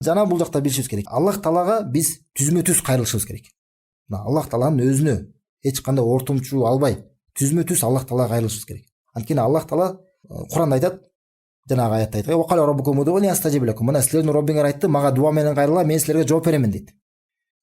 Жана бул жакта билишибиз керек. Аллах Таалага биз түзмө-түз кайрылышыбыз керек. Аллах Тааланын өзүнө эч кандай ортомчу албай, түзмө-түз Аллах Таалага кайрылышыбыз керек. Анткени Аллах Таала Куранда айтат, жанагы аятта айтат: "Ва кала раббукум удуни астажиб лакум." Мына силердин Роббиңер айтты, мага дуа менен кайрыла, мен силерге жооп беремин дейт.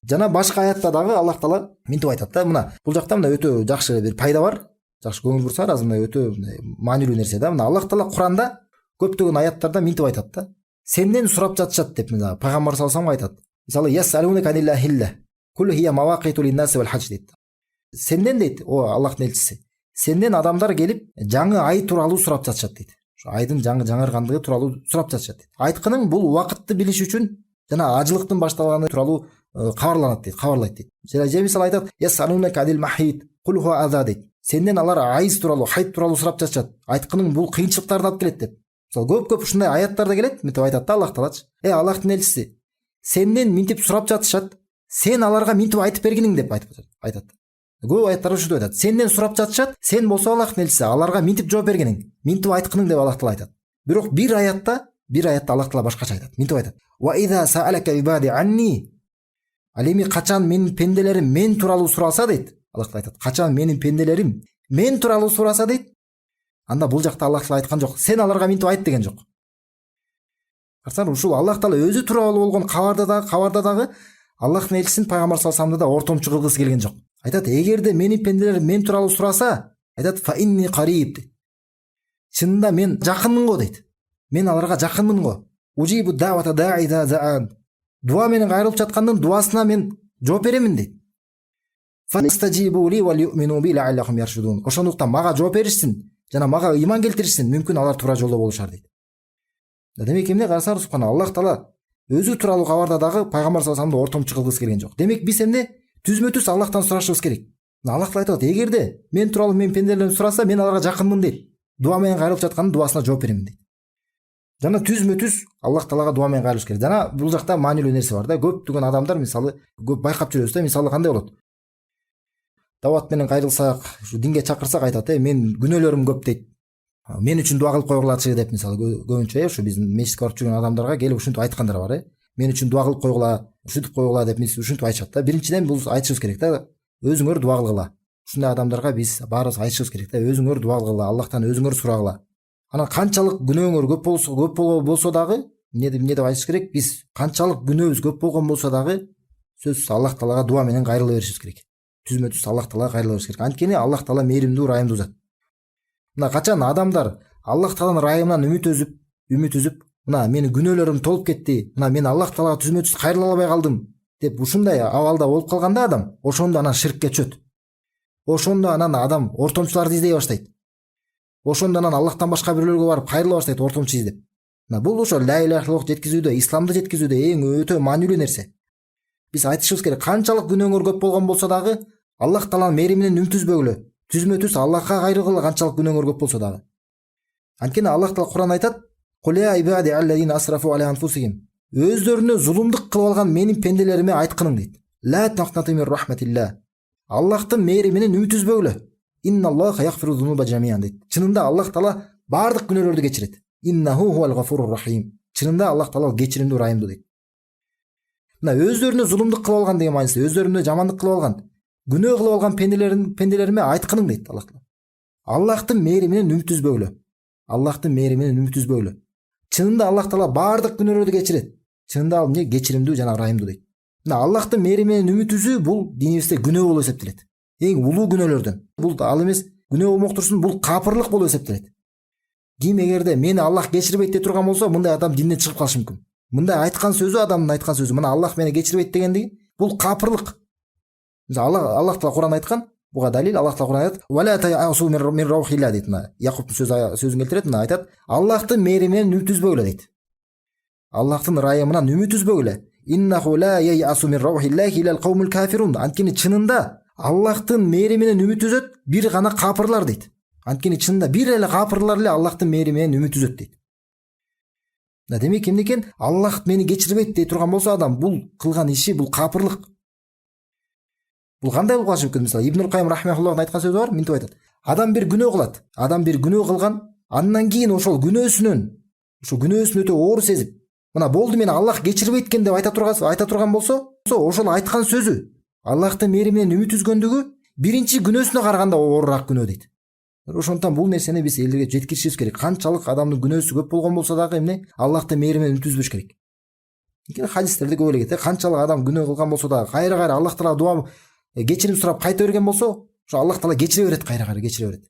Жана башка аятта дагы Аллах Таала минтип айтат да, мына бул жакта мына өтө жакшы бир пайда бар. Жакшы көңүл бурсаңар, азыр мына өтө маанилүү нерсе да. Мына Аллах Таала Куранда көптөгөн аяттарда минтип айтат да. Сенден сурап жатышат деп мына пайгамбар саллаллаху алейхи вассалам айтат. Мисалы ясалунка анил хилла кул хия мавакиту линнаси вал хадж дейт. Сенден дейт, о Аллахтын элчиси, сенден адамдар келип жаңы ай тууралуу сурап жатышат дейт. Ошо айдын жаңыргандыгы тууралуу сурап жатышат дейт. Айткының бул убакытты билиш үчүн жана ажылыктын башталганы тууралуу кабарланат дейт, кабарлайт дейт. Же мисалы айтат: ясалунка анил махид кул хуа аза дейт. Сенден алар айыз тууралуу, хайт тууралуу сурап жатышат. Айткының бул кыйынчылыктарды алып келет деп. Мисалы көп ушундай аяттарда келет, мынтип айтат да Аллах Таалачы: Аллахтын элчиси, сенден минтип сурап жатышат, сен аларга минтип айтып бергиниң деп айтат. Көп аяттар ушуну айтат. Сенден сурап жатышат, сен болсо Аллахтын элчиси, аларга минтип жооп бергиниң, минтип айткының деп Аллах Таала айтат. Бирок бир аятта Аллах Таала башкача айтат. Минтип айтат: "Ва иза саалака ибади анни." Ал эми качан менин пенделерим мен тууралуу сураса дейт. Аллах Таала айтат: "Качан менин пенделерим мен тууралуу сураса дейт." Анда бул жакта Аллах Таала айткан жок, сен аларга минтип айт деген жок. Карасаңар, ушул Аллах Таала өзү тууралуу болгон кабарда дагы Аллахтын элчисин пайгамбар саллаллаху алейхи вассаламды да ортомчу кылгысы келген жок. Айтат: "Эгерде менин пенделерим мен тууралуу сураса, айтат фа инни кариб." Чынында мен жакынмын го дейт. Мен аларга жакынмын го. Ужибу давата даида заан. Дуа менен кайрылып жаткандын дуасына мен жооп беремин дейт. Фастажибу ли ва юмину би лааллахум яршудун. Ошондуктан мага жооп беришсин жана мага ыйман келтиришсин, мүмкүн алар туура жолдо болушар дейт. Демек эмне карасаңар, субхана Аллах Таала өзү тууралуу кабарда дагы пайгамбар саллаллаху алейхи вассаламды ортомчу кылгысы келген жок. Демек биз эмне түзмө-түз Аллахтан сурашыбыз керек. Аллах Таала айтат: "Эгерде мен тууралуу мен пенделерим сураса, мен аларга жакынмын" дейт. Дуа менен кайрылып жаткандын дуасына жооп беремин дейт. Жана түзмө-түз Аллах Таалага дуа менен кайрылыш керек. Жана бул жакта маанилүү нерсе бар да. Көптөгөн адамдар мисалы көп байкап жүрөбүз да, мисалы кандай болот? Дават менен кайрылсак, ушу динге чакырсак айтат: "Мен күнөөлөрүм көп" дейт. "Мен үчүн дуа кылып койгулачы" деп мисалы көбүнчө ушу биздин мечитке барып жүргөн адамдарга келип ушинтип айткандар бар. "Мен үчүн дуа кылып койгула, ушинтип койгула" деп ушинтип айтышат да. Биринчиден бул айтышыбыз керек да. Өзүңөр дуа кылгыла. Ушундай адамдарга биз баарыбыз айтышыбыз керек да. Өзүңөр дуа кылгыла, Аллахтан өзүңөр сурагыла. Анан канчалык күнөөңөр көп болсо дагы, эмне деп айтыш керек? Биз канчалык күнөөбүз көп болгон болсо дагы сөзсүз Аллах Таалага дуа менен кайрыла беришибиз керек. Түзмө-түз Аллах Таалага кайрыла беришибиз керек. Анткени Аллах Таала мээримдүү, ырайымдуу зат. Мына качан адамдар Аллах Тааланын ырайымынан үмүт үзүп, мына менин күнөөлөрүм толуп кетти, мына мен Аллах Таалага түзмө-түз кайрыла албай калдым деп ушундай абалда болуп калганда адам, ошондо анан ширкке түшөт. Ошондо анан адам ортомчуларды издей баштайт. Ошондо анан Аллахтан башка бирөөлөргө барып кайрыла баштайт ортомчу издеп. Мына бул ошо ла иляха иллаллах жеткизүүдө, исламды жеткизүүдө эң өтө маанилүү нерсе. Биз айтышыбыз керек, канчалык күнөөңөр көп болгон болсо дагы Аллах Тааланын мээриминен үмүт үзбөгүлө. Түзмө-түз Аллахка кайрылгыла, канчалык күнөөңөр көп болсо дагы. Анткени Аллах Таала Кур'анда айтат: "Кул я ибади аллазина асрафу аля анфусихим." Өздөрүнө зулумдук кылып алган менин пенделериме айткының дейт. Ла тaqnatu мин рахматилла. Аллахтын мээриминен үмүт үзбөгүлө. Инналлаха ягфиру зунуба жамиан дейт. Чынында Аллах Таала бардык күнөөлөрдү кечирет. Иннаху хуал гафурур рахим. Чынында Аллах Таала кечиримдүү, ырайымдуу дейт. Мына өздөрүнө зулумдук кылып алган деген мааниси, өздөрүнө жамандык кылып алган, күнөө кылып алган пенделериме айткының дейт Аллах Таала. Аллахтын мээриминен үмүт үзбөгүлө. Аллахтын мээриминен үмүт үзбөгүлө. Чынында Аллах Таала бардык күнөөлөрдү кечирет. Чынында ал кечиримдүү жана ырайымдуу дейт. Мына Аллахтын мээриминен үмүт үзүү бул динибизде күнөө болуп эсептелет. Эң улуу күнөөлөрдөн. Бул ал эмес, күнөө болмок турсун, бул капырлык болуп эсептелет. Ким эгерде мени Аллах кечирбейт деп турган болсо, мындай адам динден чыгып калышы мүмкүн. Мындай айткан сөзү, адамдын айткан сөзү, мына Аллах мени кечирбейт дегендиги, бул капырлык. Аллах Таала Кур'анда айткан, буга далил Аллах Таала Кур'анда айтат: "Ва ла та'асу мин раухилла" дейт. Якубтун сөзүн келтирет, мына айтат: "Аллахтын мээриминен үмүт үзбөгүлө" дейт. Аллахтын ырайымынан үмүт үзбөгүлө. Иннаху ла я'асу мин раухиллахи илал каумул кафирун. Анткени чынында Аллахтын мээриминен үмүт үзөт бир гана капырлар дейт. Анткени чынында бир эле капырлар эле Аллахтын мээриминен үмүт үзөт дейт. Демек эмне экен? Аллах мени кечирбейт дей турган болсо адам, бул кылган иши, бул капырлык. Бул кандай болуп калышы мүмкүн? Мисалы Ибн Кайым рахмехуллахтын айткан сөзү бар, минтип айтат: адам бир күнөө кылат, адам бир күнөө кылган, андан кийин ошол күнөөсүнөн өтө оор сезип, мына болду мени Аллах кечирбейт экен деп айта турган болсо, ошол айткан сөзү Аллахтын мээриминен үмүт үзгөндүгү биринчи күнөөсүнө караганда оорураак күнөө дейт. Ошондуктан бул нерсени биз элдерге жеткиришибиз керек. Канчалык адамдын күнөөсү көп болгон болсо дагы эмне Аллахтын мээриминен үмүт үзбөш керек. Хадистерде көп эле кетет. Канчалык адам күнөө кылган болсо дагы кайра Аллах таала дуа кечирим сурап кайта берген болсо, ошо Аллах таала кечире берет, кайра кечире берет.